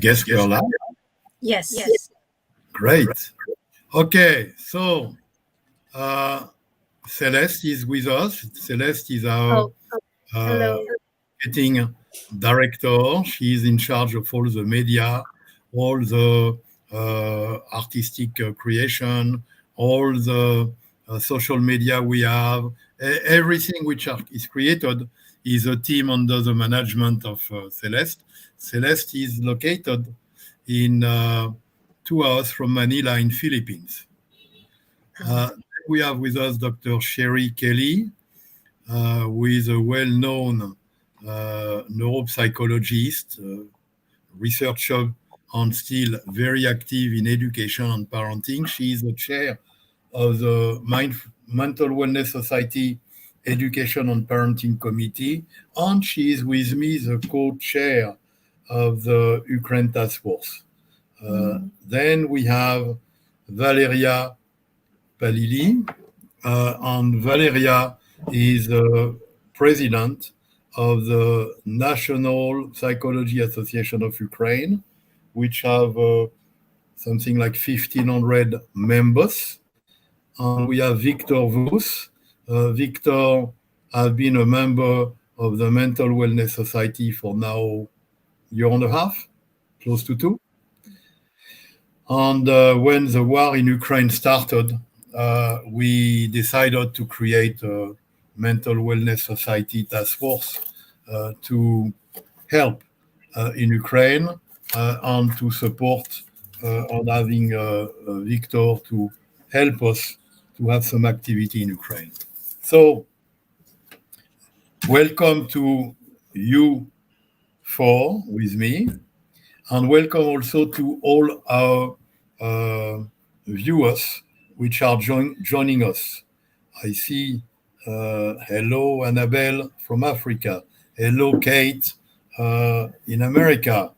guess we're live? Yes. Great. Okay, so Celeste is with us. Celeste is our Hello. marketing director. She is in charge of all the media, all the artistic creation, all the social media we have. Everything which is created is a team under the management of Celeste. Celeste is located in 2 hours from Manila in Philippines. We have with us Dr. Sherry Kelly, who is a well-known neuropsychologist, researcher, and still very active in education and parenting. She is the chair of the Mental Wellness Society Education and Parenting Committee, and she is with me the co-chair of the Ukraine Task Force. Then we have Valeriia Palii, and Valeriia is the president of the National Psychology Association of Ukraine, which have something like 1,500 members. And we have Viktor. Viktor has been a member of the Mental Wellness Society for now a year and a half, close to 2. And when the war in Ukraine started, we decided to create a Mental Wellness Society task force to help in Ukraine and to support on having Viktor to help us to have some activity in Ukraine. So, welcome to you 4 with me, and welcome also to all our viewers which are joining us. I see hello Annabelle from Africa, hello Kate in America,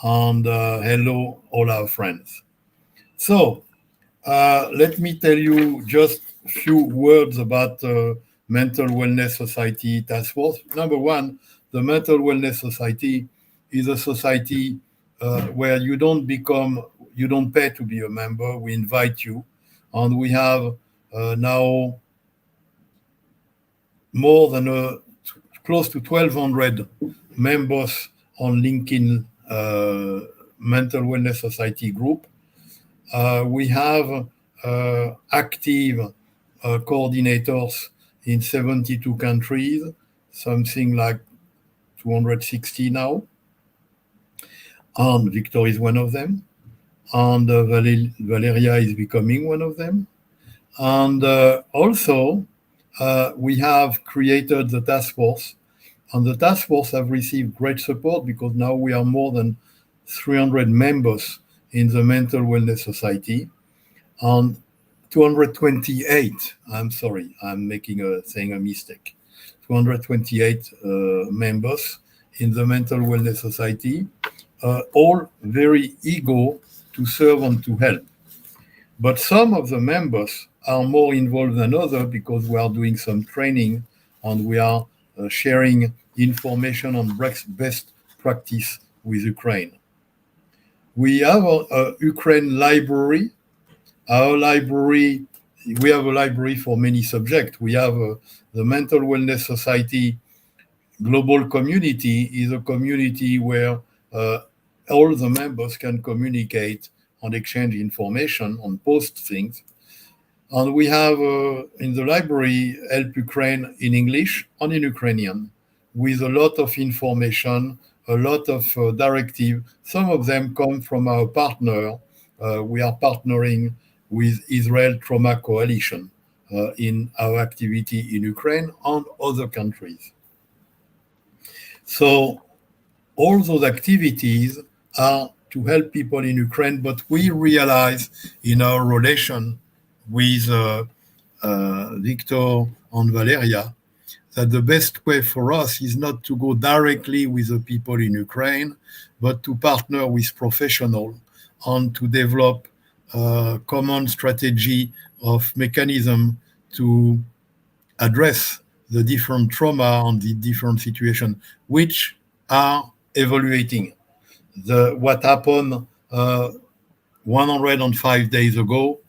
and hello all our friends. So let me tell you just a few words about Mental Wellness Society Task Force. Number 1, the Mental Wellness Society is a society where you don't pay to be a member. We invite you, and we have now more than close to 1,200 members on LinkedIn Mental Wellness Society group. We have active coordinators in 72 countries, something like 260 now. And Viktor is one of them. And Valeriia is becoming one of them. And also, we have created the task force. And the task force have received great support because now we are more than 300 members in the Mental Wellness Society, and 228, I'm sorry, I'm saying a mistake, 228 members in the Mental Wellness Society, all very eager to serve and to help. But some of the members are more involved than others because we are doing some training and we are sharing information on best practice with Ukraine. We have a Ukraine library. Our library, we have a library for many subjects. We have the Mental Wellness Society Global Community is a community where all the members can communicate and exchange information and post things. And we have in the library Help Ukraine in English and in Ukrainian with a lot of information, a lot of directive. Some of them come from our partner. We are partnering with Israel Trauma Coalition in our activity in Ukraine and other countries. So all those activities are to help people in Ukraine, but we realize in our relation with Viktor and Valeriia that the best way for us is not to go directly with the people in Ukraine, but to partner with professionals and to develop a common strategy of mechanism to address the different trauma and the different situations which are evaluating. what happened 105 days ago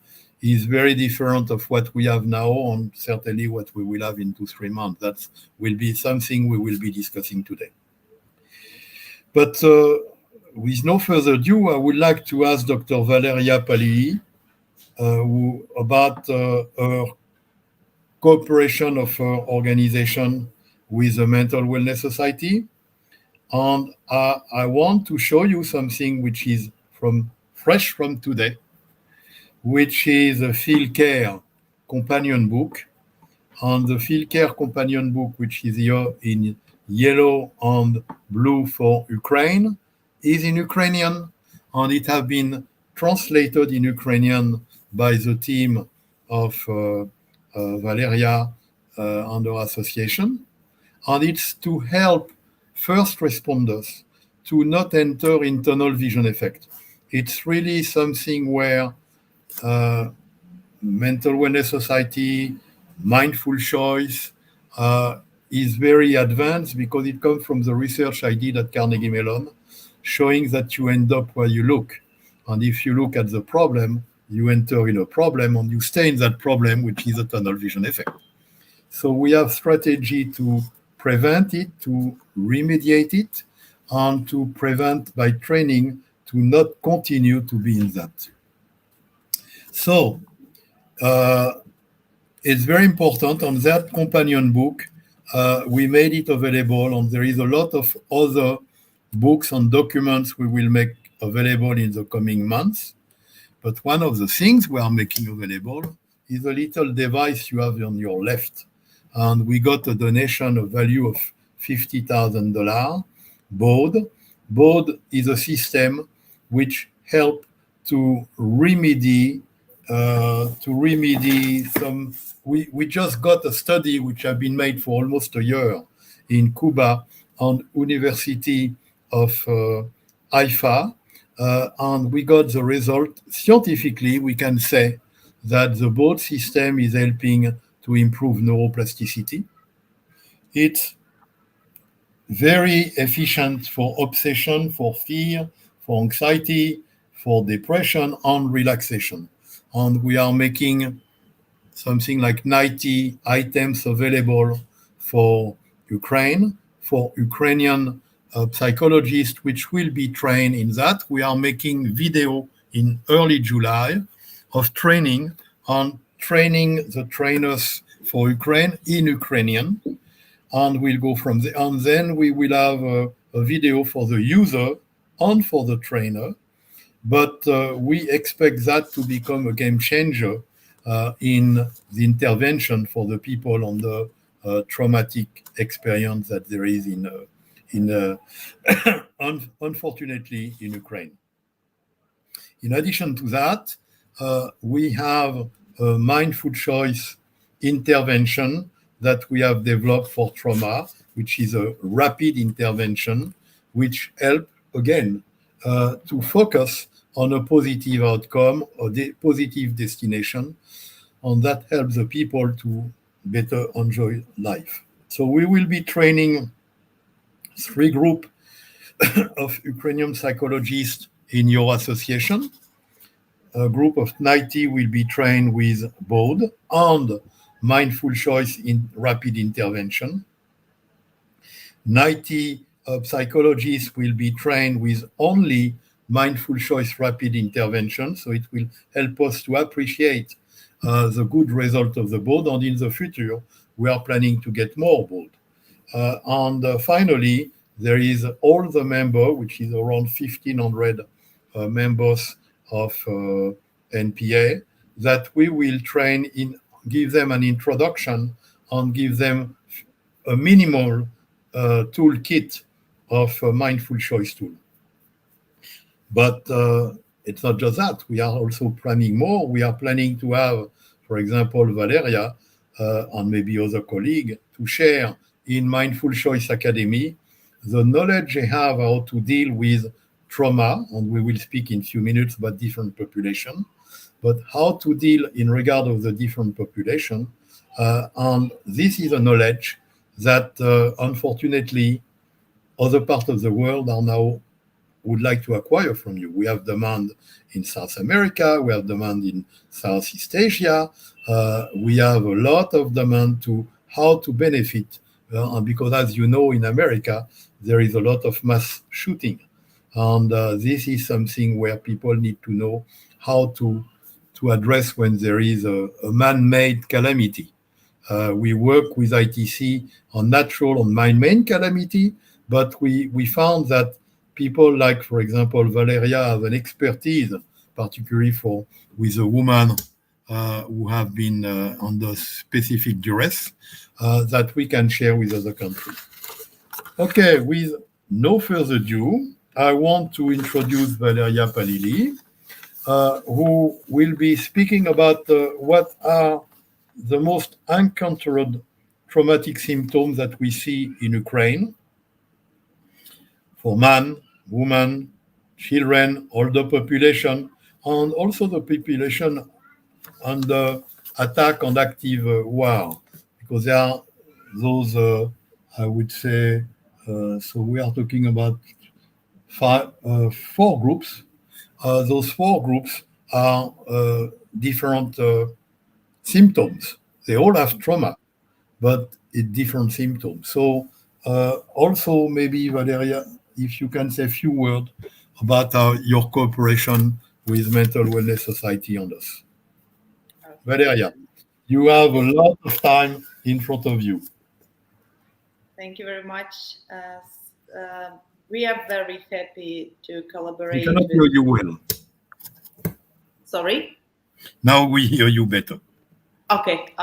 is very different of what we have now, and certainly what we will have in 2-3 months. That will be something we will be discussing today. But with no further ado, I would like to ask Dr. Valeriia Palii about her cooperation of her organization with the Mental Wellness Society. And I want to show you something which is fresh from today, which is a field care companion book. And the field care companion book, which is here in yellow and blue for Ukraine, is in Ukrainian, and it has been translated in Ukrainian by the team of Valeriia and her association. And it's to help first responders to not enter in tunnel vision effect. It's really something where Mental Wellness Society, Mindful Choice is very advanced because it comes from the research I did at Carnegie Mellon, showing that you end up where you look. And if you look at the problem, you enter in a problem and you stay in that problem, which is a tunnel vision effect. So we have strategy to prevent it, to remediate it, and to prevent by training to not continue to be in that. So it's very important. On that companion book, we made it available, and there is a lot of other books and documents we will make available in the coming months. But one of the things we are making available is a little device you have on your left. And we got a donation of value of $50,000. Baud is a system which helps to remedy some. We just got a study which has been made for almost a year in Cuba on University of Haifa, and we got the result. Scientifically, we can say that the Baud system is helping to improve neuroplasticity. It's very efficient for obsession, for fear, for anxiety, for depression, and relaxation. And we are making something like 90 items available for Ukraine, for Ukrainian psychologists, which will be trained in that. We are making video in early July of training on training the trainers for Ukraine in Ukrainian. And we'll go from there. And then we will have a video for the user and for the trainer. But we expect that to become a game changer in the intervention for the people on the traumatic experience that there is unfortunately in Ukraine. In addition to that, we have a mindful choice intervention that we have developed for trauma, which is a rapid intervention, which help again to focus on a positive outcome or positive destination, and that helps the people to better enjoy life. So we will be training 3 groups of Ukrainian psychologists in your association. A group of 90 will be trained with Baud and mindful choice in rapid intervention. 90 psychologists will be trained with only mindful choice rapid intervention. So it will help us to appreciate the good result of the Baud. And in the future, we are planning to get more Baud. And finally, there is all the members, which is around 1,500 members of NPA, that we will train in, give them an introduction and give them a minimal toolkit of mindful choice tool. But it's not just that. We are also planning more. We are planning to have, for example, Valeriia and maybe other colleagues to share in Mindful Choice Academy the knowledge they have how to deal with trauma, and we will speak in a few minutes about different population, but how to deal in regard of the different population. And this is a knowledge that unfortunately other parts of the world are now would like to acquire from you. We have demand in South America, we have demand in Southeast Asia, we have a lot of demand to how to benefit, because as you know, in America, there is a lot of mass shooting. And this is something where people need to know how to address when there is a man-made calamity. We work with ITC on natural, on man-made calamity, but we found that people like, for example, Valeriia have an expertise, particularly with a woman who have been under specific duress, that we can share with other countries. Okay, with no further ado, I want to introduce Valeriia Palii, who will be speaking about what are the most encountered traumatic symptoms that we see in Ukraine for man, woman, children, older population, and also the population under attack and active war, because there are those, I would say, so we are talking about four groups. Those four groups are different symptoms. They all have trauma, but it's different symptoms. So also maybe, Valeriia, if you can say a few words about your cooperation with Mental Wellness Society on this. Valeriia, you have a lot of time in front of you. Thank you very much. We are very happy to collaborate. We cannot hear you well. Sorry? Now we hear you better. Okay.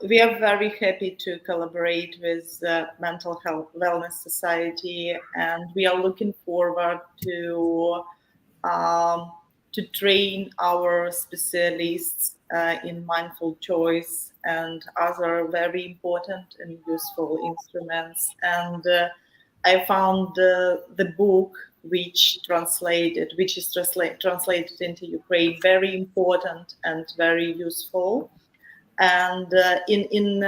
We are very happy to collaborate with Mental Health Wellness Society, and we are looking forward to train our specialists in mindful choice and other very important and useful instruments. And I found the book which is translated into Ukraine very important and very useful. And in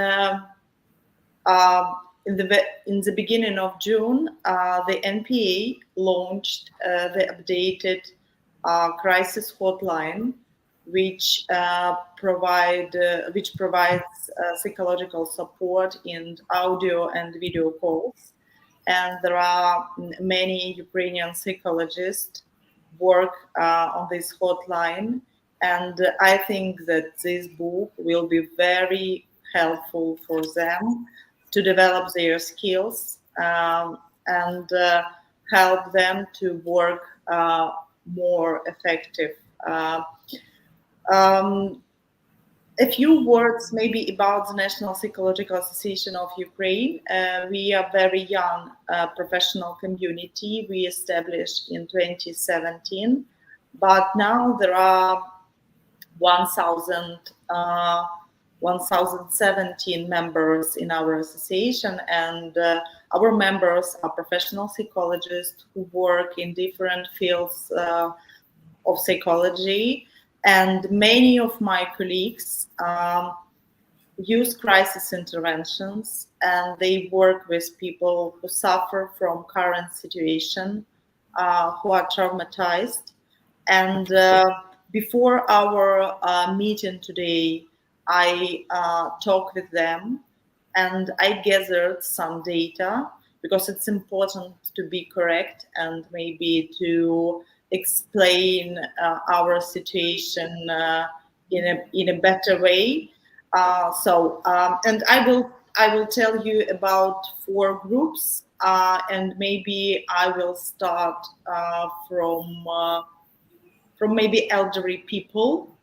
the beginning of June, the NPA launched the updated crisis hotline, which provides psychological support in audio and video calls. And there are many Ukrainian psychologists work on this hotline. And I think that this book will be very helpful for them to develop their skills and help them to work more effective. A few words maybe about the National Psychological Association of Ukraine. We are very young professional community. We established in 2017, but now there are 1,017 members in our association, and our members are professional psychologists who work in different fields of psychology. And many of my colleagues use crisis interventions, and they work with people who suffer from current situation, who are traumatized. And before our meeting today, I talked with them and I gathered some data, because it's important to be correct and maybe to explain our situation in a better way. And I will tell you about 4 groups, and maybe I will start from maybe elderly people,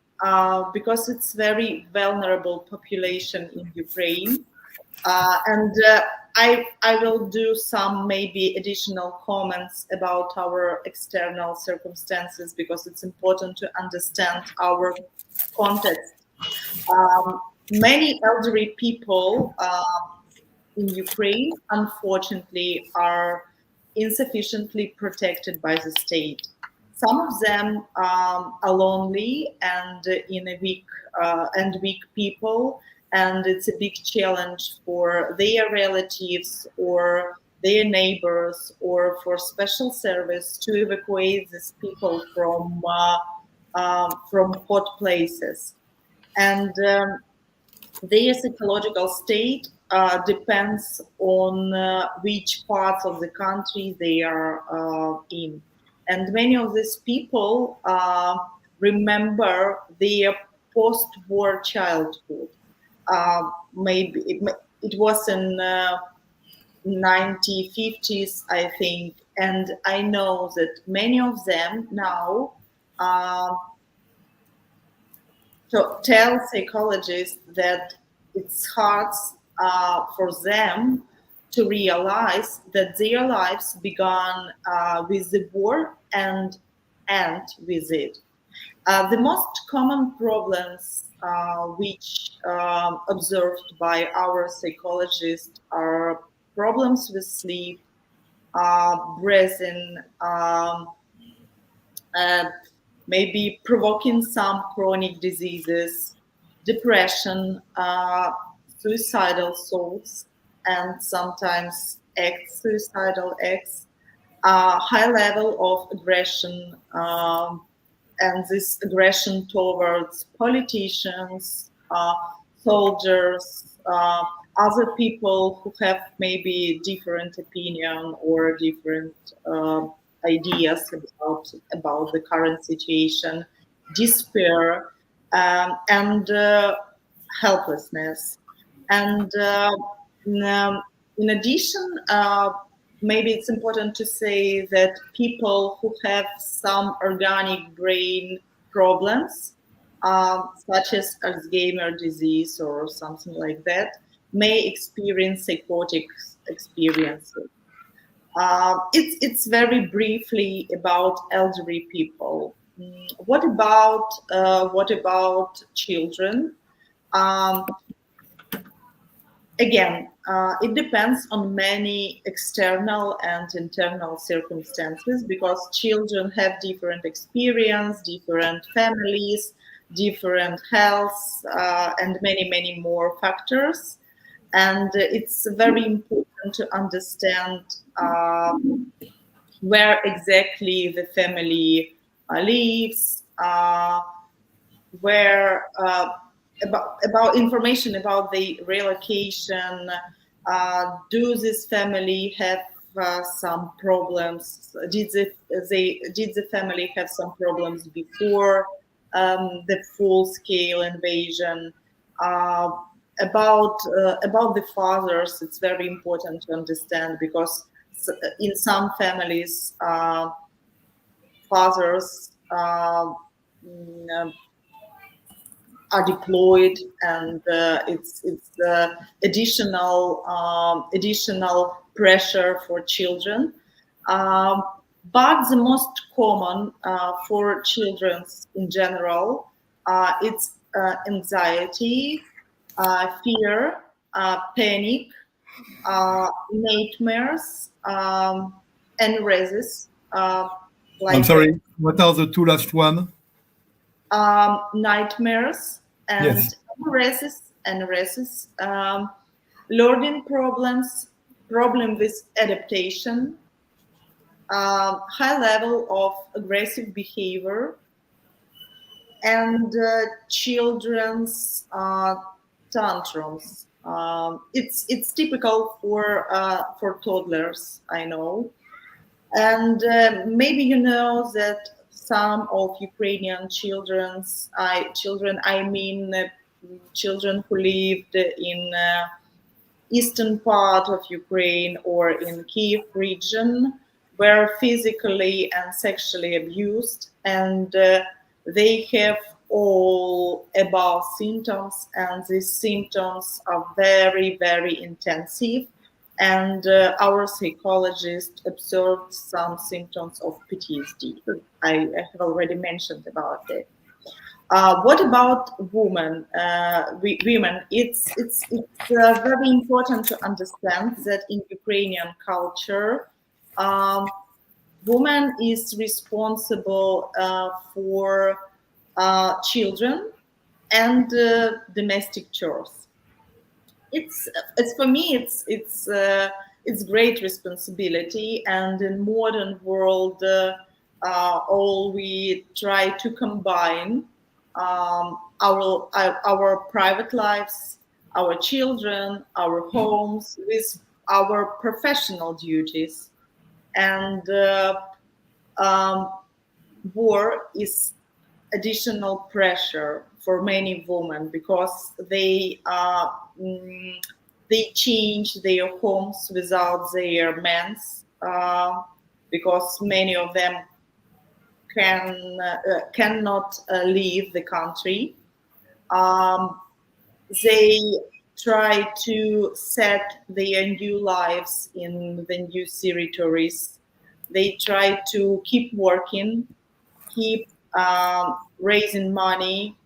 because it's very vulnerable population in Ukraine. I will do some maybe additional comments about our external circumstances, because it's important to understand our context. Many elderly people in Ukraine, unfortunately, are insufficiently protected by the state. Some of them are lonely and weak people, and it's a big challenge for their relatives or their neighbors or for special service to evacuate these people from hot places. And their psychological state depends on which parts of the country they are in. And many of these people remember their post-war childhood. Maybe it was in 1950s, I think, and I know that many of them now tell psychologists that it's hard for them to realize that their lives began with the war and end with it. The most common problems which observed by our psychologists are problems with sleep, breathing, maybe provoking some chronic diseases, depression, suicidal thoughts, and sometimes suicidal acts, high level of aggression, and this aggression towards politicians, soldiers, other people who have maybe different opinion or different ideas about the current situation, despair, and helplessness. And in addition, maybe it's important to say that people who have some organic brain problems, such as Alzheimer's disease or something like that, may experience psychotic experiences. It's very briefly about elderly people. What about children? Again, it depends on many external and internal circumstances, because children have different experience, different families, different health, and many more factors. And it's very important to understand where exactly the family lives, where about information about the relocation. Do this family have some problems? Did the family have some problems before the full-scale invasion? About the fathers, it's very important to understand, because in some families, fathers are deployed, and it's additional pressure for children. But the most common for children in general, it's anxiety, fear, panic, nightmares, and raises. I'm sorry, what are the two last one? Nightmares and Yes. raises, learning problems, problem with adaptation, high level of aggressive behavior, and children's tantrums. It's typical for toddlers, I know. And maybe you know that some of Ukrainian children, children who lived in eastern part of Ukraine or in Kiev region, were physically and sexually abused, and they have all above symptoms, and these symptoms are very intensive. And our psychologist observed some symptoms of PTSD. I have already mentioned about it. What about women? Women, it's very important to understand that in Ukrainian culture, woman is responsible for children and domestic chores. It's for me. It's it's great responsibility, and in modern world, all we try to combine our private lives, our children, our homes with our professional duties, and war is additional pressure for many women because they change their homes without their men's, because many of them cannot leave the country. They try to set their new lives in the new territories. They try to keep working, keep raising money,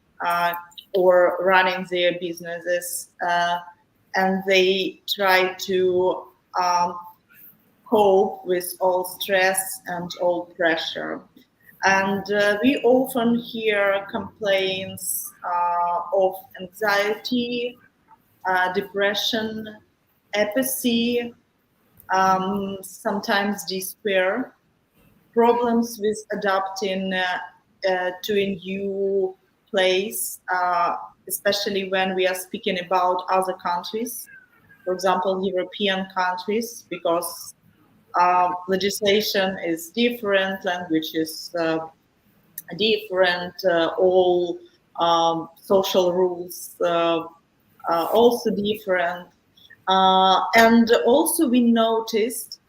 or running their businesses, and they try to cope with all stress and all pressure. And we often hear complaints of anxiety, depression, apathy, sometimes despair, problems with adapting to a new place, especially when we are speaking about other countries, for example, European countries, because legislation is different, language is different, all social rules also different. And also we noticed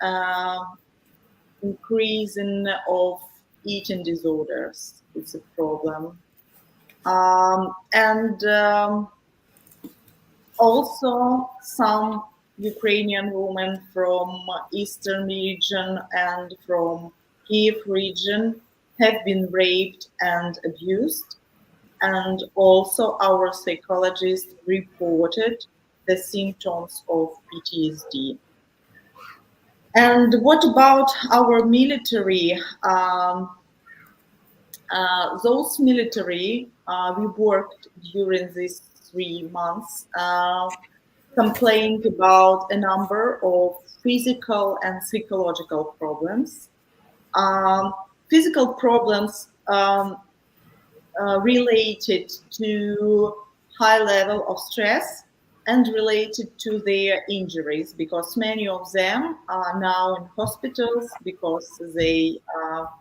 increasing of eating disorders. It's a problem. And also some Ukrainian women from Eastern region and from Kiev region have been raped and abused. And also our psychologist reported the symptoms of PTSD. And what about our military? Those military, we worked during these 3 months, complained about a number of physical and psychological problems. Physical problems related to high level of stress and related to their injuries, because many of them are now in hospitals because they are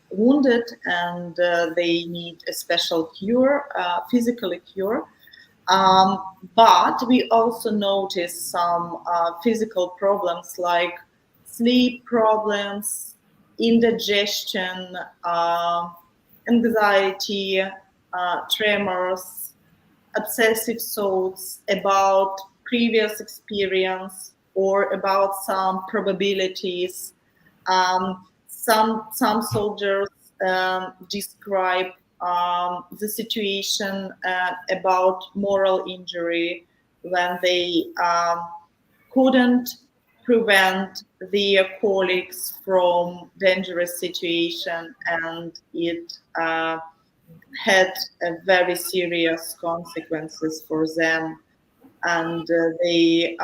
wounded and they need a special cure, physical cure. But we also notice some physical problems like sleep problems, indigestion, anxiety, tremors, obsessive thoughts about previous experience or about some probabilities. Some soldiers describe the situation about moral injury when they couldn't prevent their colleagues from dangerous situation, and it had very serious consequences for them, and they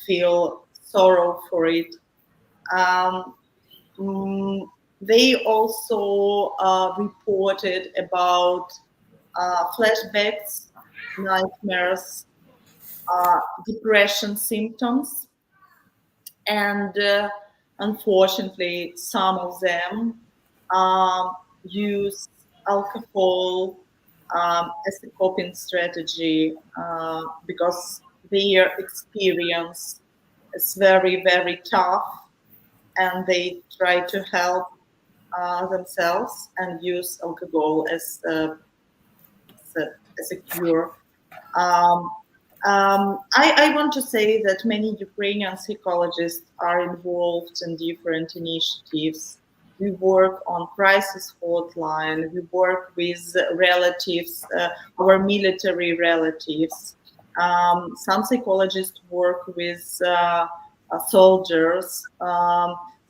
feel sorrow for it. They also reported about flashbacks, nightmares, depression symptoms, and unfortunately, some of them use alcohol as a coping strategy because their experience is very, very tough, and they try to help themselves and use alcohol as a cure. I want to say that many Ukrainian psychologists are involved in different initiatives. We work on crisis hotline. We work with relatives, our military relatives. Some psychologists work with soldiers.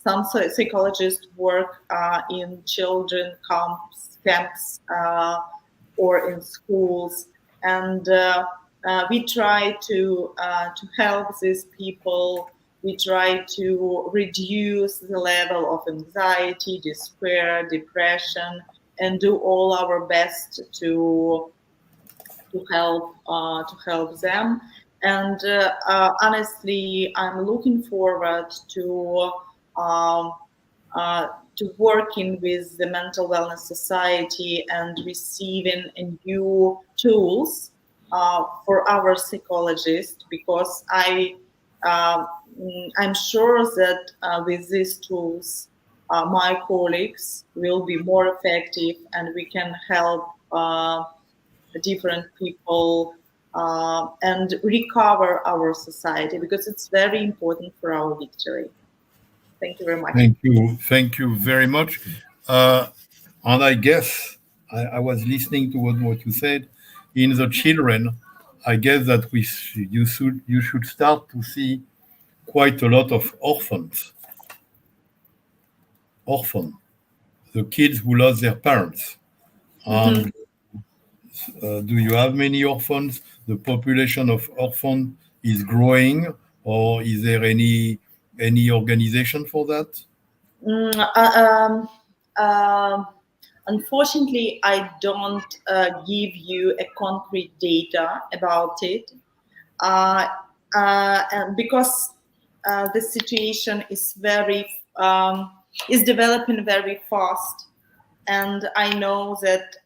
Some psychologists work in children camps or in schools. And we try to help these people. We try to reduce the level of anxiety, despair, depression, and do all our best to help them. And honestly, I'm looking forward um, to working with the Mental Wellness Society and receiving new tools for our psychologists, because uh, I'm sure that with these tools, my colleagues will be more effective, and we can help different people and recover our society, because it's very important for our victory. Thank you very much. Thank you very much. And I guess I was listening to what you said. In the children, I guess that you should start to see quite a lot of orphan, the kids who lost their parents. And do you have many orphans? The population of orphans is growing, or is there any organization for that? Mm, uh, um, Unfortunately, I don't give you a concrete data about it, uh, and because the situation is developing very fast, and I know that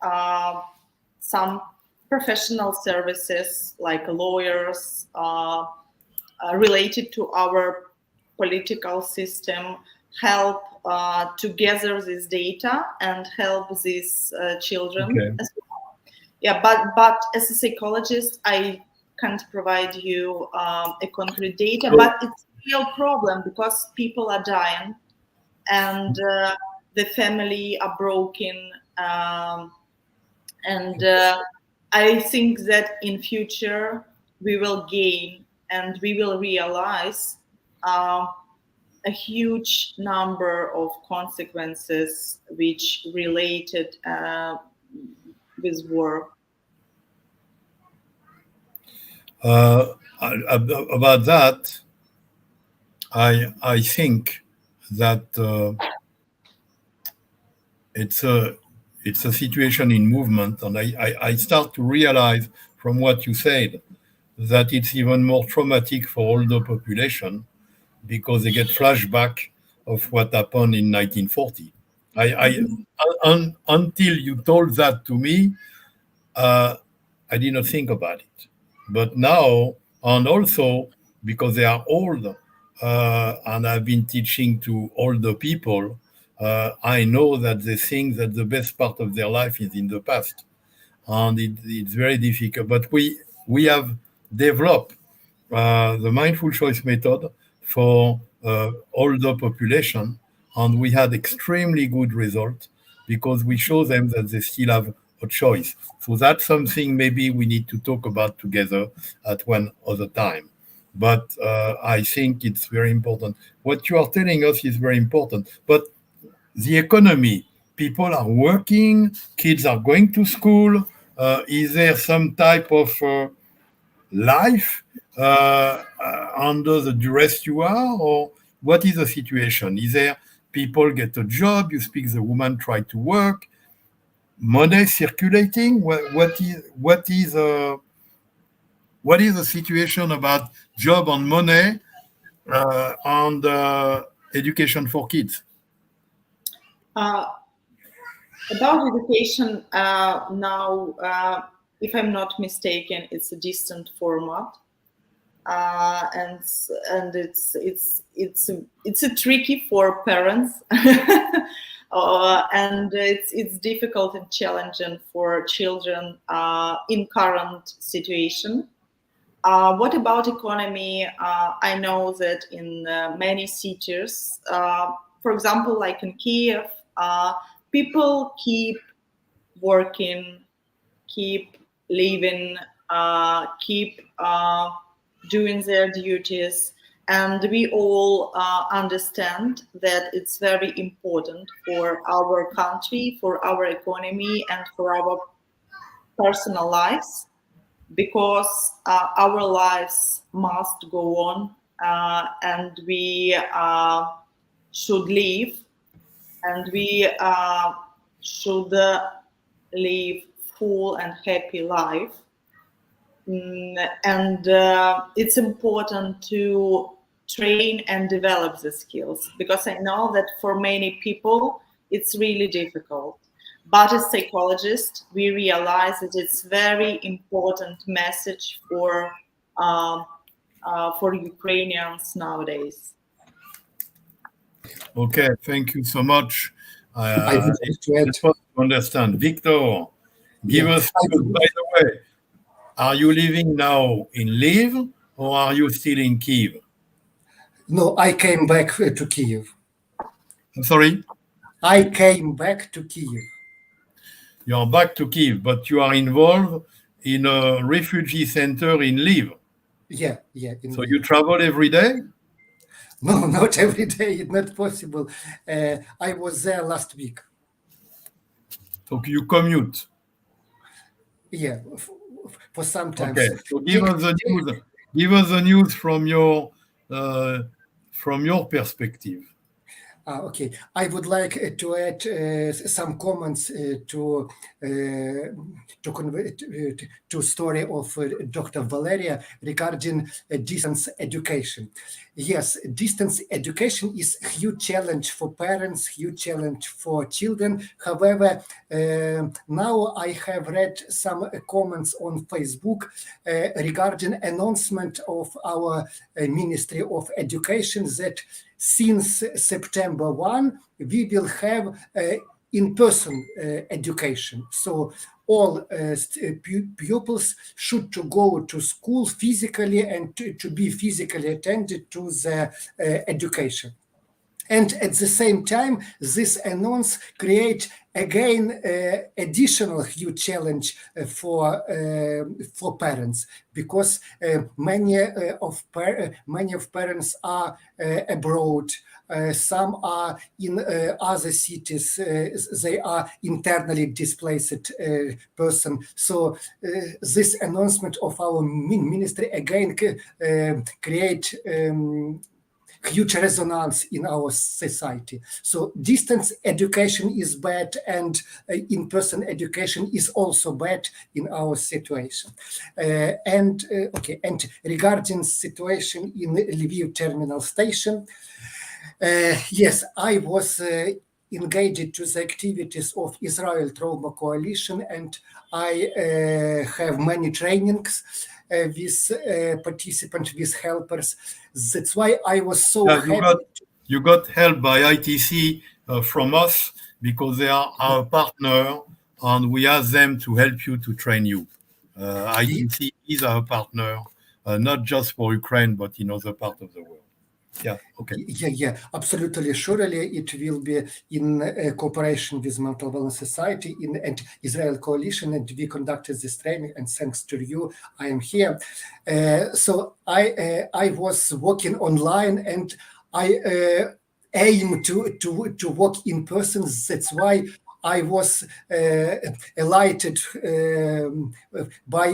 some professional services like lawyers related to our political system help to gather this data and help these children Okay. as well. Yeah, but as a psychologist, I can't provide you a concrete data, So, but it's a real problem because people are dying, and the family are broken, and I think that in future we will gain and we will realize um, a huge number of consequences which related with war. uh, about that, I think that it's a situation in movement, and I start to realize from what you said that it's even more traumatic for older population because they get flashback of what happened in 1940. Until you told that to me, uh, I did not think about it. But now, and also because they are old, and I've been teaching to older people, I know that they think that the best part of their life is in the past, and it's very difficult. But we have developed the mindful choice method for older population, and we had extremely good results because we show them that they still have a choice. So that's something maybe we need to talk about together at one other time. But I think it's very important. What you are telling us is very important. But the economy, people are working, kids are going to school. Is there some type of life under the duress you are, or what is the situation? Is there people get a job, you speak, the woman try to work, money circulating? What is the situation about job and money and education for kids? Uh, about education now, if I'm not mistaken, it's a distant format. And it's a tricky for parents, and it's difficult and challenging for children in current situation. What about economy? I know that in many cities, for example, like in Kiev, people keep working, keep living, keep doing their duties. And we all understand that it's very important for our country, for our economy, and for our personal lives. because our lives must go on, and we should live, and we should live full and happy life. And it's important to train and develop the skills, because I know that for many people it's really difficult. But as psychologists, we realize that it's very important message for Ukrainians nowadays. Okay, thank you so much. I would like to add. It's important to understand. Victor, give us, by the way, are you living now in Lviv or are you still in Kiev? No, I came back to Kiev. I'm sorry? I came back to Kiev. You're back to Kiev, but you are involved in a refugee center in Lviv. Yeah. So you travel every day? No, not every day. It's not possible. I was there last week. So you commute? Yeah, for some time. Okay, so give us the news. Give us the news from your perspective. Okay, I would like to add some comments to story of Dr. Valeriia regarding distance education. Yes, distance education is a huge challenge for parents, huge challenge for children. However, now I have read some comments on Facebook regarding announcement of our Ministry of Education that since September 1, we will have in-person education. So all pupils should to go to school physically and to be physically attended to the education. And at the same time, this announce create again additional huge challenge for parents, because many of parents are abroad. Some are in other cities. They are internally displaced person. So this announcement of our ministry again create huge resonance in our society. So distance education is bad, and in-person education is also bad in our situation. And regarding situation in Lviv terminal station, yes, I was engaged to the activities of Israel Trauma Coalition, and I have many trainings with participants, with helpers. That's why I was so happy. You got help by ITC from us, because they are our partner, and we ask them to help you to train you. ITC is our partner, not just for Ukraine, but in other parts of the world. Yeah, okay. Yeah, absolutely. Surely it will be in cooperation with Mental Wellness Society and Israel Coalition, and we conducted this training, and thanks to you, I am here. So I was working online, and I aim to work in person. That's why I was elated by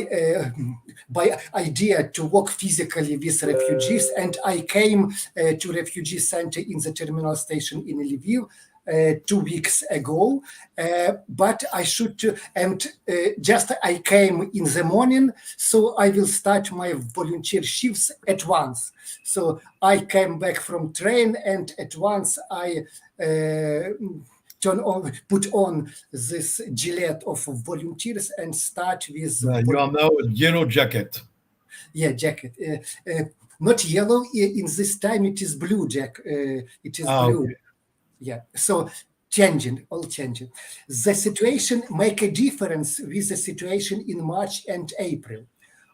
idea to work physically with refugees, and I came to refugee center in the terminal station in Lviv 2 weeks ago, but I should, and just I came in the morning, so I will start my volunteer shifts at once. So I came back from train, and at once I put on this gilet of volunteers and start with. You are now a yellow jacket. Yeah, jacket. Not yellow. In this time, it is blue jacket. It is blue. Okay. Yeah. So all changing. The situation make a difference with the situation in March and April.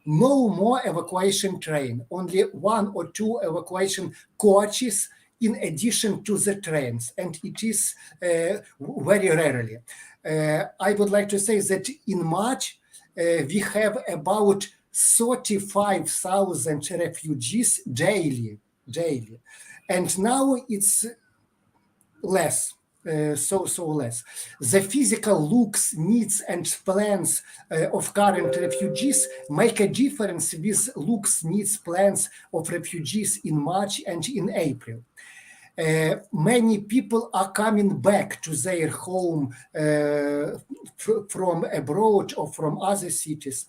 No more evacuation train. Only 1 or 2 evacuation coaches in addition to the trains, and it is very rarely. I would like to say that in March, we have about 35,000 refugees daily. And now it's less. so less. The physical looks, needs, and plans of current refugees make a difference with looks, needs, plans of refugees in March and in April. Many people are coming back to their home from abroad or from other cities.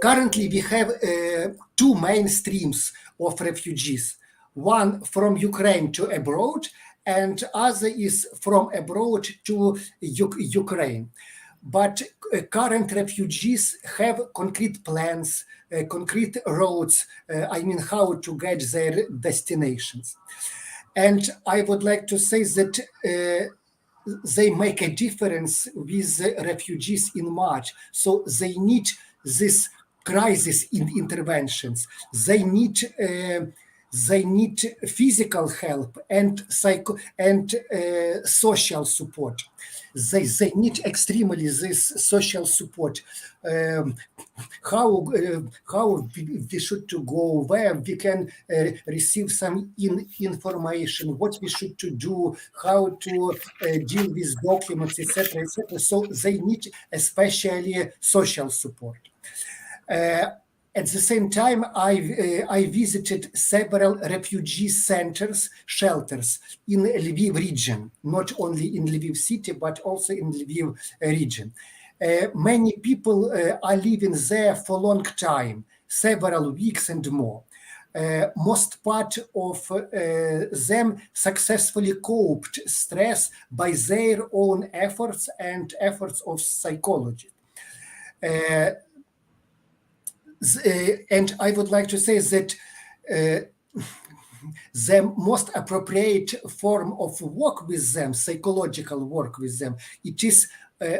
Currently, we have two main streams of refugees. One from Ukraine to abroad, and other is from abroad to Ukraine. But current refugees have concrete plans, concrete roads, how to get their destinations. And I would like to say that they make a difference with the refugees in March. So they need this crisis interventions. They need physical help and social support. They need extremely this social support. How we should to go, where we can receive some information, what we should to do, how to deal with documents, etc., etc. So they need especially social support. At the same time, I visited several refugee centers, shelters in Lviv region, not only in Lviv city, but also in Lviv region. Many people are living there for a long time, several weeks and more. Most part of them successfully coped stress by their own efforts and efforts of psychology. And I would like to say that the most appropriate form of work with them, psychological work with them, it is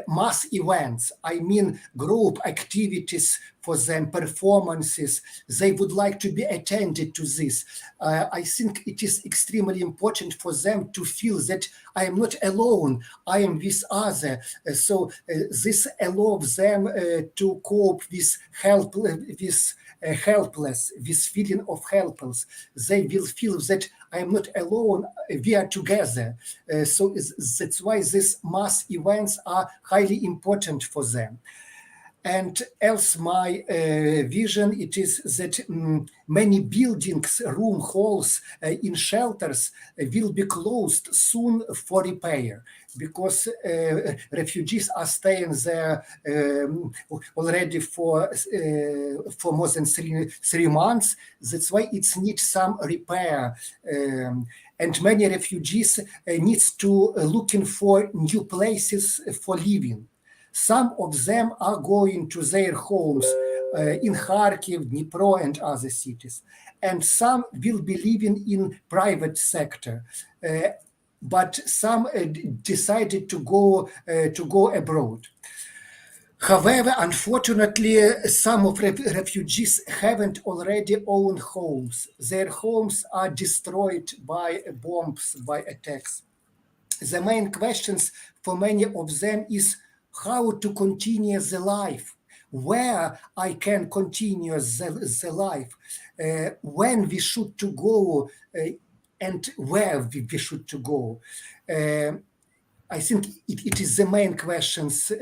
mass events. I mean, group activities for them, performances. They would like to be attended to this. I think it is extremely important for them to feel that I am not alone, I am with others. So this allows them to cope with helpless, with feeling of helpless. They will feel that I am not alone, we are together. So that's why these mass events are highly important for them. And else my vision, it is that many buildings, room, halls in shelters will be closed soon for repair, because refugees are staying there already for more than three months. That's why it needs some repair. And many refugees needs to looking for new places for living. Some of them are going to their homes in Kharkiv, Dnipro, and other cities. And some will be living in private sector. But some decided to go abroad. However, unfortunately, some of refugees haven't already owned homes. Their homes are destroyed by bombs, by attacks. The main questions for many of them is how to continue the life, where I can continue the life, when we should to go, and where we should to go. I think it is the main questions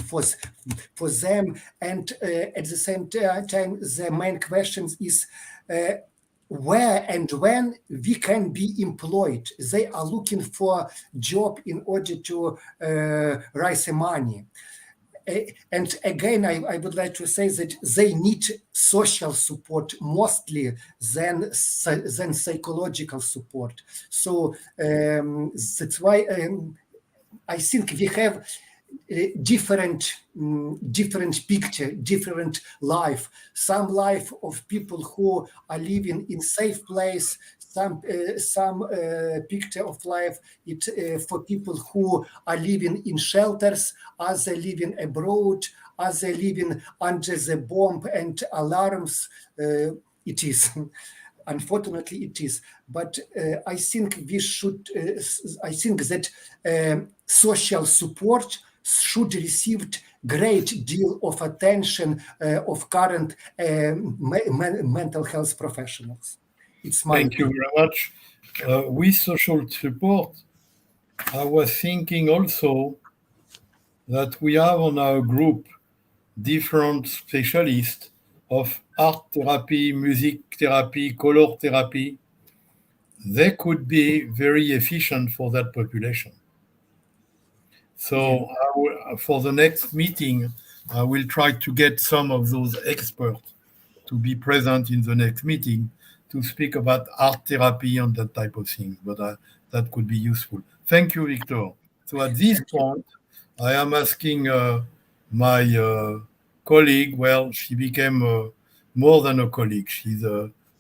for them, and at the same time, the main questions is where and when we can be employed. They are looking for job in order to raise money. And again, I would like to say that they need social support mostly than psychological support. So that's why I think we have different picture, different life. Some life of people who are living in safe place. Some picture of life for people who are living in shelters, others living abroad, others living under the bomb and alarms. It is. Unfortunately, it is. But I think we should. I think that social support should receive great deal of attention of current mental health professionals. It's my Thank you very much. With social support, I was thinking also that we have on our group different specialists of art therapy, music therapy, color therapy. They could be very efficient for that population. So for the next meeting, I will try to get some of those experts to be present in the next meeting to speak about art therapy and that type of thing. But that could be useful. Thank you, Victor. So at this point, I am asking my colleague. Well, she became more than a colleague. She's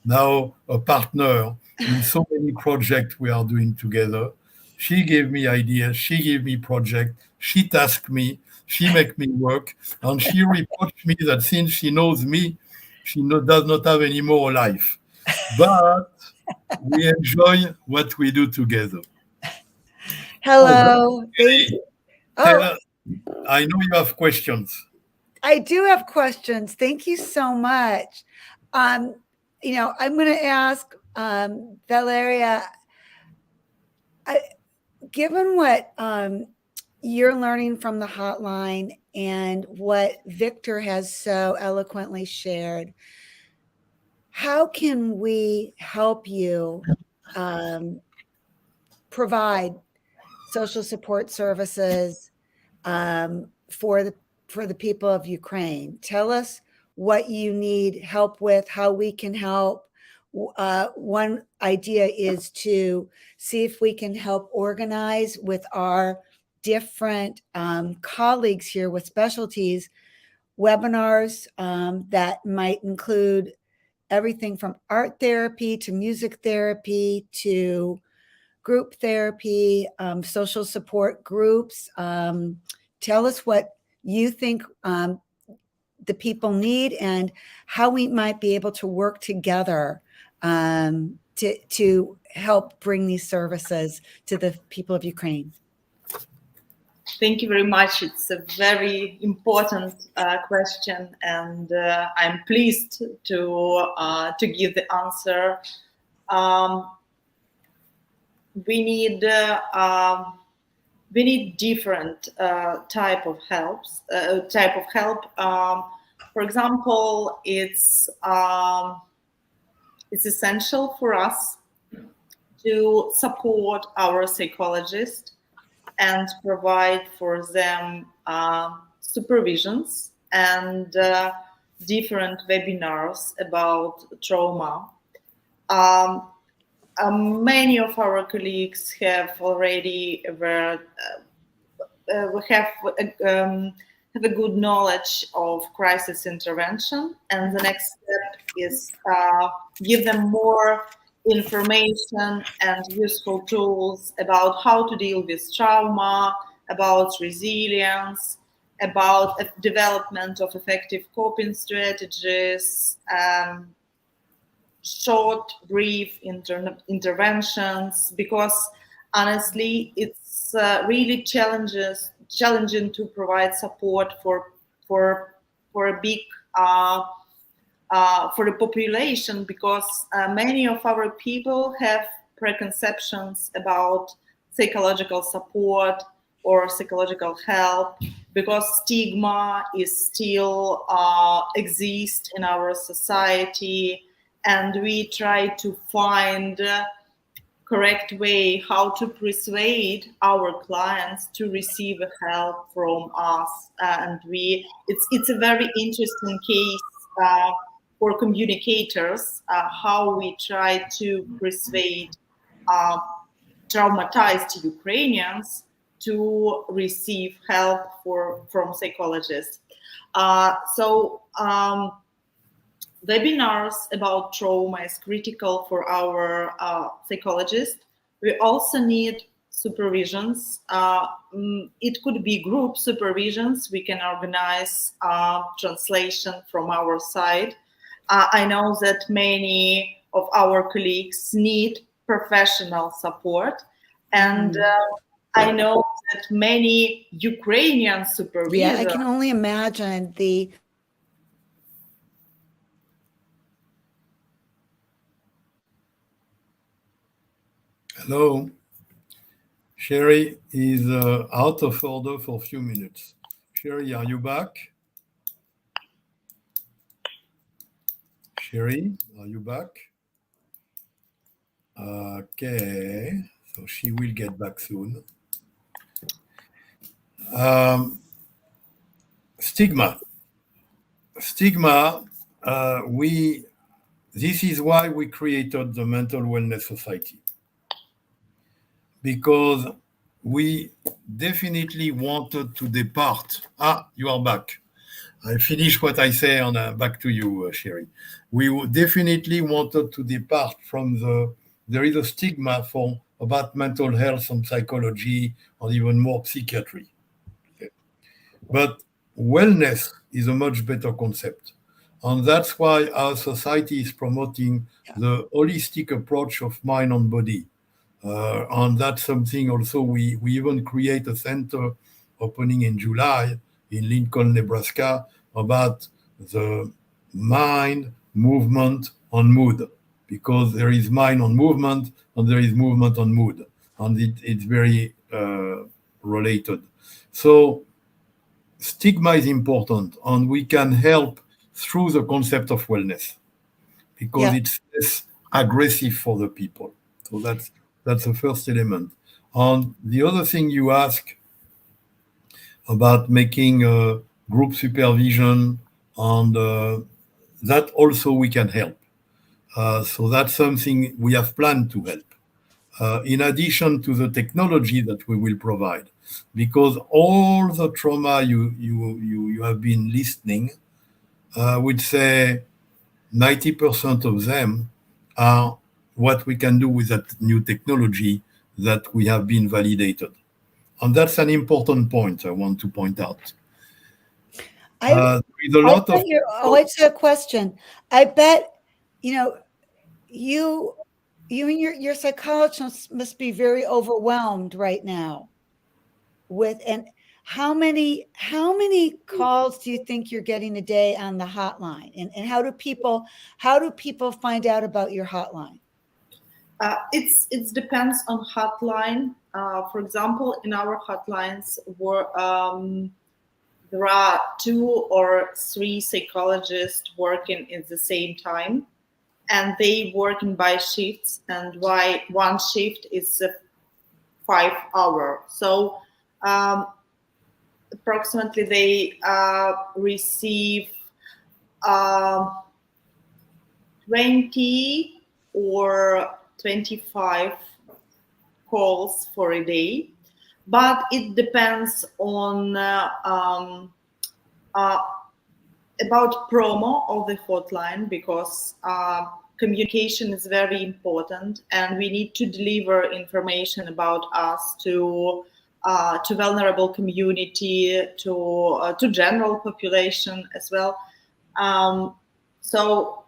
now a partner in so many projects we are doing together. She gave me ideas. She gave me projects. She tasked me. She make me work, and she reproached me that since she knows me, she does not have any more life. But we enjoy what we do together. Hello. Taylor, I know you have questions. I do have questions. Thank you so much. I'm going to ask Valeriia, given what you're learning from the hotline and what Viktor has so eloquently shared, how can we help you provide social support services for the people of Ukraine? Tell us what you need help with, how we can help. One idea is to see if we can help organize with our different colleagues here with specialties, webinars that might include everything from art therapy to music therapy to group therapy, social support groups. Tell us what you think the people need and how we might be able to work together to help bring these services to the people of Ukraine. Thank you very much. It's a very important question, and I'm pleased to give the answer. We need different type of help. For example, it's essential for us to support our psychologists and provide for them supervisions and different webinars about trauma. Many of our colleagues have already have a good knowledge of crisis intervention, and the next step is give them more information and useful tools about how to deal with trauma, about resilience, about development of effective coping strategies, short, brief interventions, because honestly, it's really challenging to provide support for a big for the population, because many of our people have preconceptions about psychological support or psychological help, because stigma is still exists in our society, and we try to find correct way how to persuade our clients to receive help from us. And it's a very interesting case for communicators, how we try to persuade traumatized Ukrainians to receive help from psychologists. Webinars about trauma is critical for our psychologists. We also need supervisions. It could be group supervisions. We can organize translation from our side. I know that many of our colleagues need professional support, and I know that many Ukrainian supervisors. Yeah, I can only imagine the. Hello. Sherry is out of order for a few minutes. Sherry, are you back? Sherry, are you back? Okay, so she will get back soon. Stigma. This is why we created the Mental Wellness Society, because we definitely wanted to depart. You are back. I finished what I say on back to you, Sherry. We definitely wanted to depart from there is a stigma about mental health and psychology, and even more psychiatry. Okay. But wellness is a much better concept. And that's why our society is promoting the holistic approach of mind and body. And that's something also we even create a center opening in July in Lincoln, Nebraska, about the mind, movement, and mood, because there is mind on movement and there is movement on mood, and it's very related. So stigma is important, and we can help through the concept of wellness, because it's less aggressive for the people. So that's the first element. And the other thing you ask about making group supervision, and that also we can help. So that's something we have planned to help, in addition to the technology that we will provide, because all the trauma you have been listening, I would say 90% of them are what we can do with that new technology that we have been validated. And that's an important point I want to point out. I'll answer a question. I bet, you and your psychologist must be very overwhelmed right now and how many calls do you think you're getting a day on the hotline, and how do people find out about your hotline? It depends on hotline. For example, in our hotlines there are 2 or 3 psychologists working at the same time, and they working by shifts, and why one shift is 5 hours. So approximately they receive 20 or 25 calls for a day, but it depends on about promo of the hotline, because communication is very important, and we need to deliver information about us to vulnerable community, to general population as well. So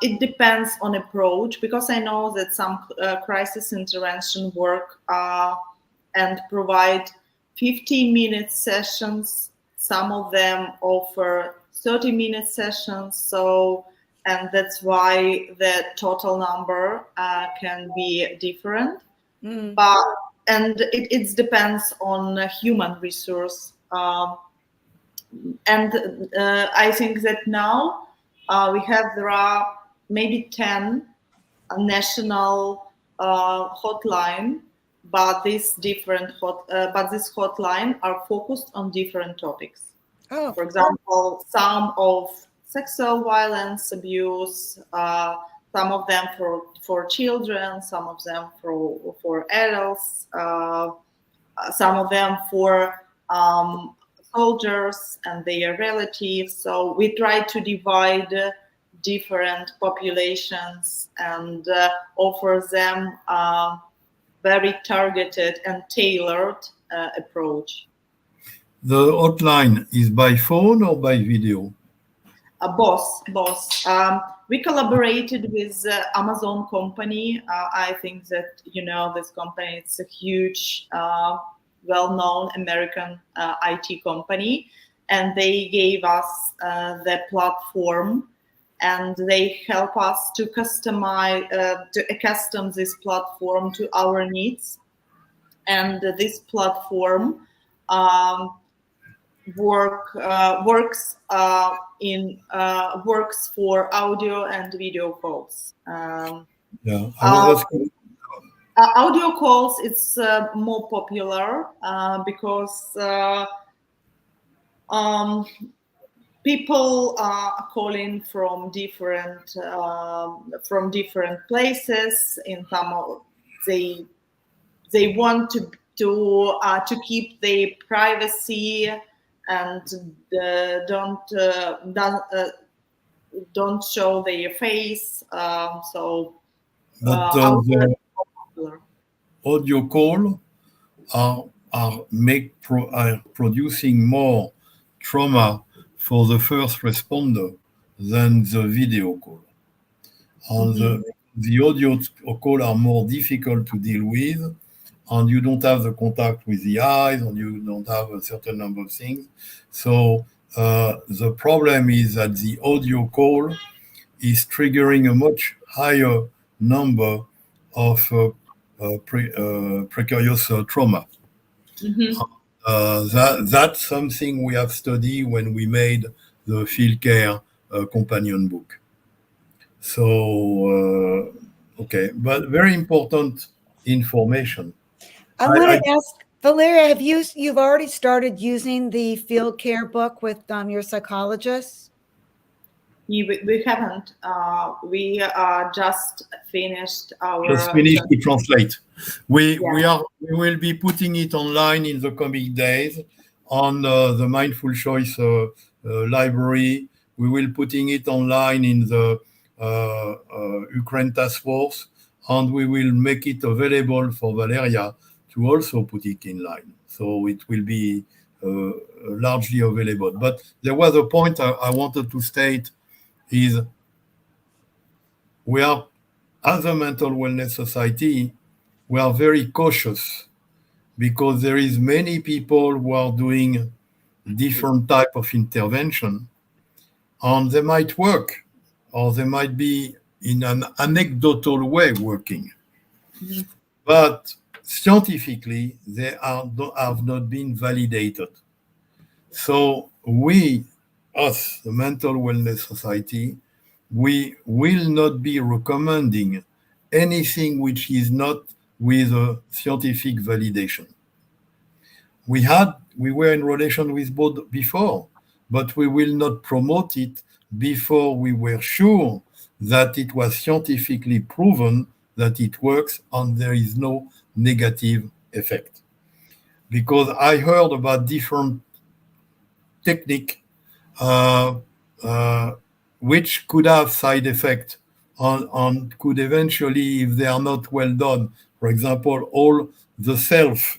it depends on approach, because I know that some crisis intervention work and provide 15-minute sessions. Some of them offer 30-minute sessions. So, and that's why the total number can be different. But it depends on human resource. And I think that now there are maybe 10 national hotline, but this hotline are focused on different topics. For example, some of sexual violence, abuse, some of them for children, some of them for adults, some of them for soldiers and their relatives. So we try to divide different populations and offer them very targeted and tailored approach. The hotline is by phone or by video? Both. We collaborated with Amazon company. I think that this company. It's a huge, well-known American IT company, and they gave us the platform, and they help us to custom this platform to our needs. and this platform works for audio and video calls. Yeah, I was asking. Audio calls, it's more popular because people are calling from different places. In some, they want to keep their privacy and don't show their face. But the audio call are producing more trauma for the first responder than the video call. And the audio call are more difficult to deal with, and you don't have the contact with the eyes, and you don't have a certain number of things. So the problem is that the audio call is triggering a much higher number of precarious trauma. That's something we have studied when we made the field care companion book. So, okay, but very important information. I want to ask, Valeriia, you've already started using the field care book with your psychologists? We haven't. We just finished our. Just finished to translate. We will be putting it online in the coming days on the Mindful Choice library. We will putting it online in the Ukraine Task Force, and we will make it available for Valeriia to also put it in line. So it will be largely available. But there was a point I wanted to state is we are, as a mental wellness society, we are very cautious because there is many people who are doing different type of intervention, and they might work, or they might be in an anecdotal way working. But scientifically, they have not been validated. So we, us, the Mental Wellness Society, we will not be recommending anything which is not with a scientific validation. We were in relation with Baud before, but we will not promote it before we were sure that it was scientifically proven that it works and there is no negative effect. Because I heard about different technique which could have side effects and could eventually, if they are not well done, for example, all the self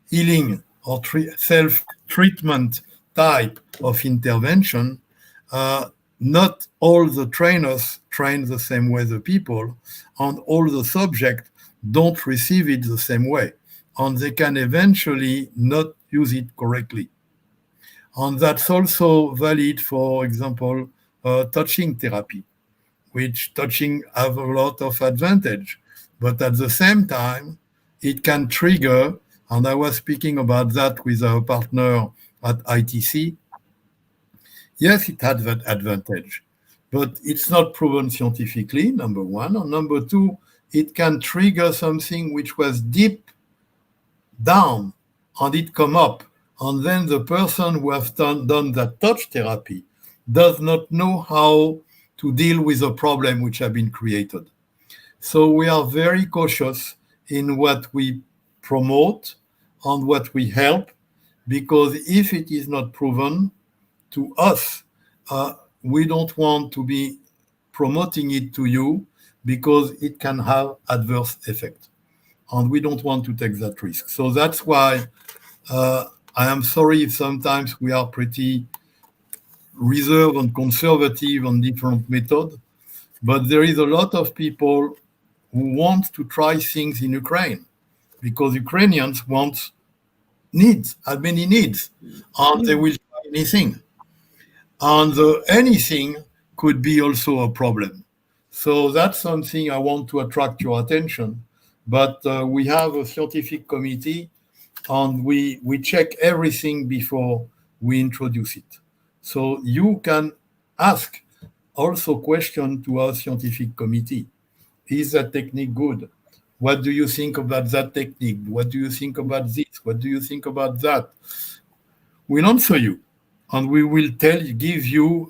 healing or self-treatment type of intervention, not all the trainers train the same way the people, and all the subjects don't receive it the same way, and they can eventually not use it correctly. And that's also valid, for example, touching therapy, which touching have a lot of advantage, but at the same time, it can trigger, and I was speaking about that with our partner at ITC. Yes, it had that advantage, but it's not proven scientifically, number one. And number two, it can trigger something which was deep down and it come up. And then the person who has done that touch therapy does not know how to deal with a problem which has been created. So we are very cautious in what we promote and what we help, because if it is not proven to us, we don't want to be promoting it to you because it can have adverse effect. And we don't want to take that risk. So that's why I am sorry if sometimes we are pretty reserved and conservative on different methods, but there is a lot of people who want to try things in Ukraine because Ukrainians have many needs, and they will try anything. And anything could be also a problem. So that's something I want to attract your attention, but we have a scientific committee, and we check everything before we introduce it. So you can ask also question to our scientific committee. Is that technique good? What do you think about that technique? What do you think about this? What do you think about that? We'll answer you, and we will give you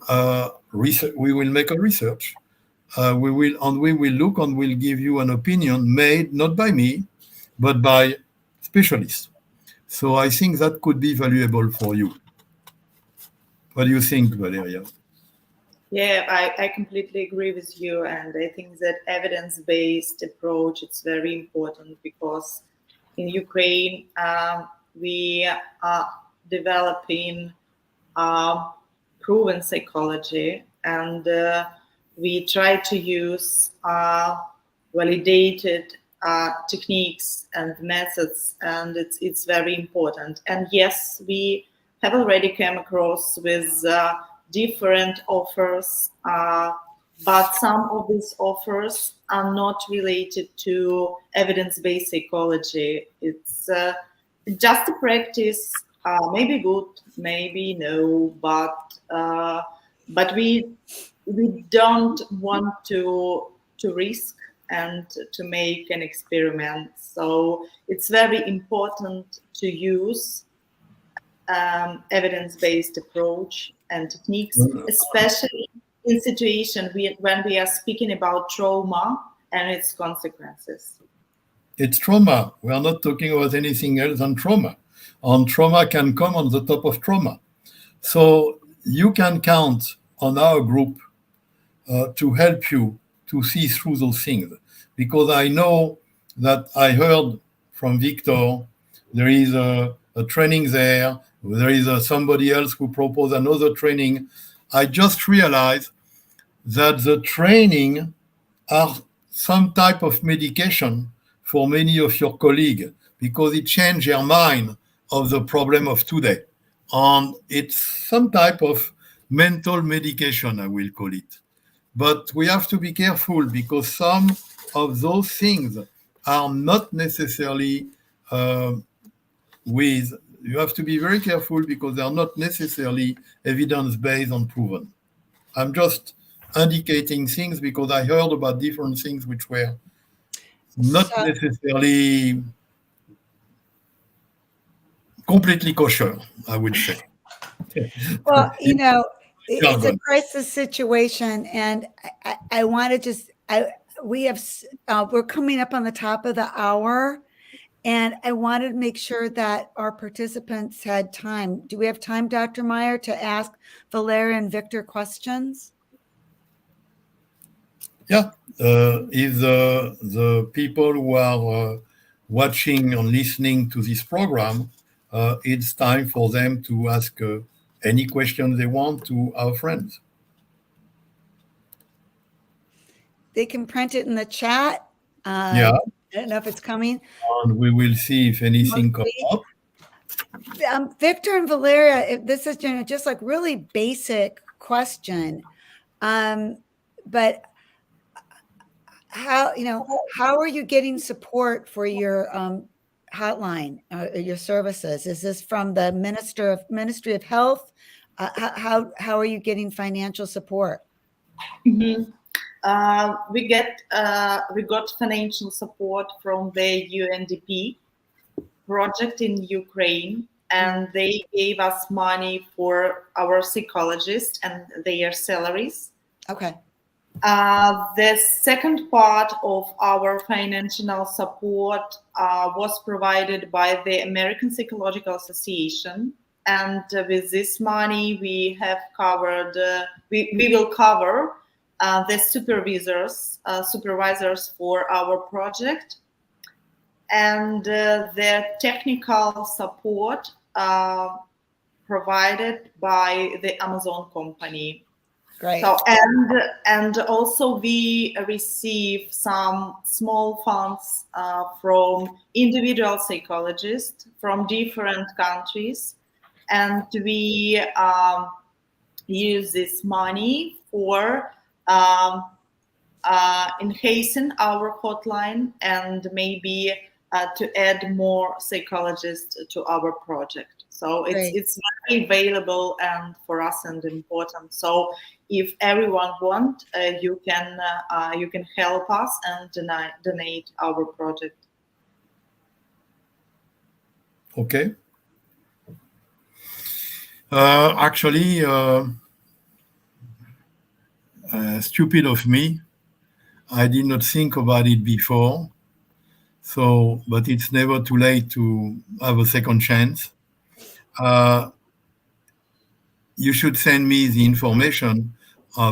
research. We will make a research. We will look and we'll give you an opinion made not by me, but by specialists. So I think that could be valuable for you. What do you think, Valeriia? Yeah, I completely agree with you, and I think that evidence-based approach is very important because in Ukraine we are developing proven psychology, and we try to use validated techniques and methods, and it's very important. And yes, we have already come across with different offers, but some of these offers are not related to evidence-based psychology. It's just a practice, maybe good, maybe no, but we don't want to risk and to make an experiment. So it's very important to use evidence-based approach and techniques, especially in situations when we are speaking about trauma and its consequences. It's trauma. We are not talking about anything else than trauma. And trauma can come on the top of trauma. So you can count on our group to help you to see through those things. Because I know that I heard from Viktor, there is a training there. There is somebody else who proposed another training. I just realized that the training are some type of medication for many of your colleagues because it changed their mind of the problem of today. And it's some type of mental medication, I will call it. But we have to be careful because some of those things are not necessarily you have to be very careful because they are not necessarily evidence-based and proven. I'm just indicating things because I heard about different things which were not necessarily completely kosher, I would say. Well, it's a crisis situation, and I want to just, we're coming up on the top of the hour, and I wanted to make sure that our participants had time. Do we have time, Dr. Meyer, to ask Valeriia and Viktor questions? Yeah, if the people who are watching and listening to this program, it's time for them to ask any questions they want to our friends. They can print it in the chat. Yeah. I don't know if it's coming. And we will see if anything comes up. Viktor and Valeriia, this is just like really basic question. But how are you getting support for your hotline, your services? Is this from the Ministry of Health? How are you getting financial support? Mm-hmm. We got financial support from the UNDP project in Ukraine, and they gave us money for our psychologists and their salaries. Okay. The second part of our financial support was provided by the American Psychological Association, and with this money we have covered. We will cover the supervisors for our project, and the technical support provided by the Amazon company. Great. So and also we receive some small funds from individual psychologists from different countries, and we use this money for enhancing our hotline and maybe to add more psychologists to our project. So it's very available and for us and important. So if everyone wants, you can help us and donate our project. Okay. Actually, stupid of me. I did not think about it before. So, but it's never too late to have a second chance. You should send me the information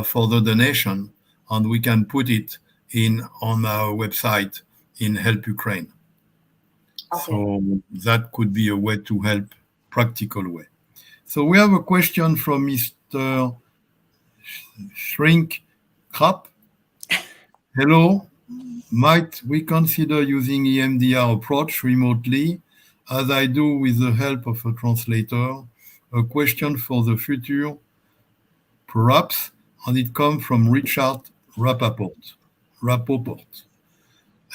for the donation, and we can put it on our website in Help Ukraine. Okay. So that could be a way to help, practical way. So we have a question from Mr. Shrink Crap. Hello. Might we consider using EMDR approach remotely, as I do with the help of a translator? A question for the future, perhaps, and it comes from Richard Rapoport.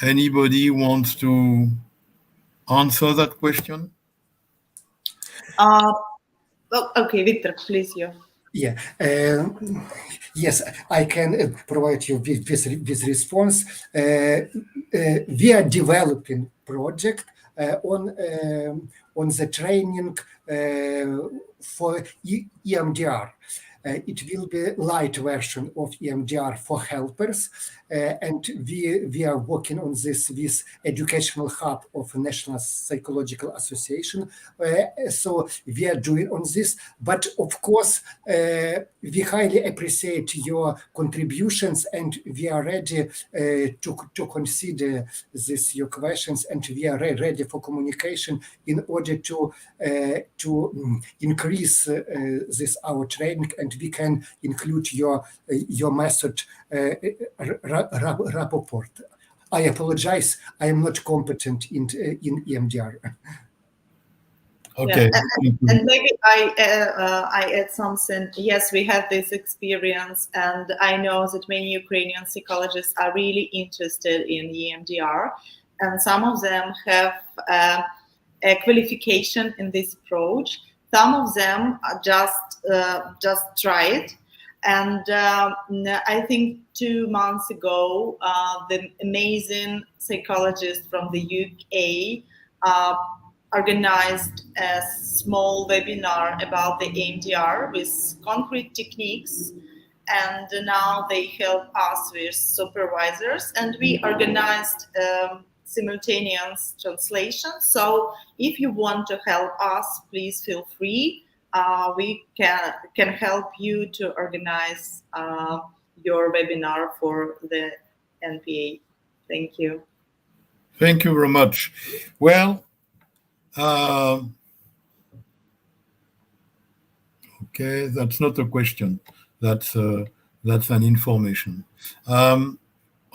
Anybody wants to answer that question? Okay, Viktor, please, you. Yeah. Yes, I can provide you with response. We are developing project on the training for EMDR. It will be light version of EMDR for helpers, and we are working on this with educational hub of National Psychological Association. So we are doing on this, but of course we highly appreciate your contributions, and we are ready to consider your questions, and we are ready for communication in order to increase this our training, and we can include your method, Rapoport. I apologize, I am not competent in EMDR. Okay. Yeah. And maybe I add something. Yes, we had this experience, and I know that many Ukrainian psychologists are really interested in EMDR, and some of them have a qualification in this approach. Some of them just try it. And I think 2 months ago, the amazing psychologist from the UK organized a small webinar about the EMDR with concrete techniques. And now they help us with supervisors, and we organized simultaneous translation. So if you want to help us, please feel free. We can help you to organize your webinar for the NPA. Thank you. Thank you very much. Well, okay, that's not a question. That's an information.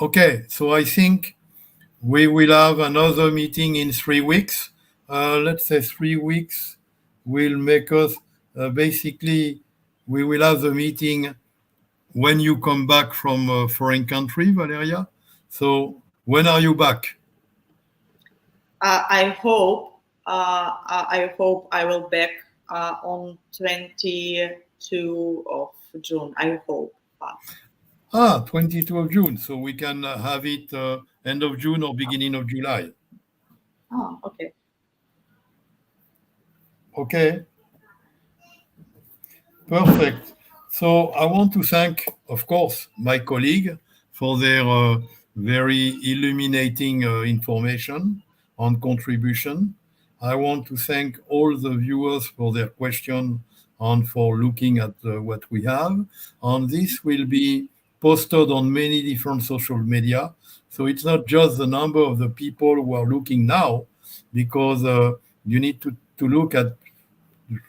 Okay, so I think we will have another meeting in 3 weeks. Let's say 3 weeks will make us basically, we will have the meeting when you come back from a foreign country, Valeriia. So when are you back? I hope I will back on 22 of June. I hope. 22 of June. So we can have it end of June or beginning of July. Oh, okay. Okay. Perfect. So I want to thank, of course, my colleague for their very illuminating information and contribution. I want to thank all the viewers for their question and for looking at what we have. And this will be posted on many different social media. So it's not just the number of the people who are looking now, because you need to look at,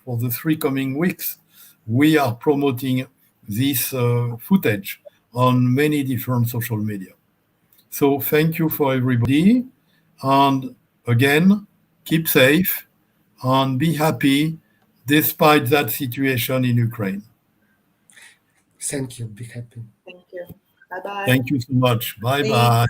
for the 3 coming weeks, we are promoting this footage on many different social media. So thank you for everybody. And again, keep safe and be happy despite that situation in Ukraine. Thank you. Be happy. Thank you. Bye-bye. Thank you so much. Bye Thanks. bye.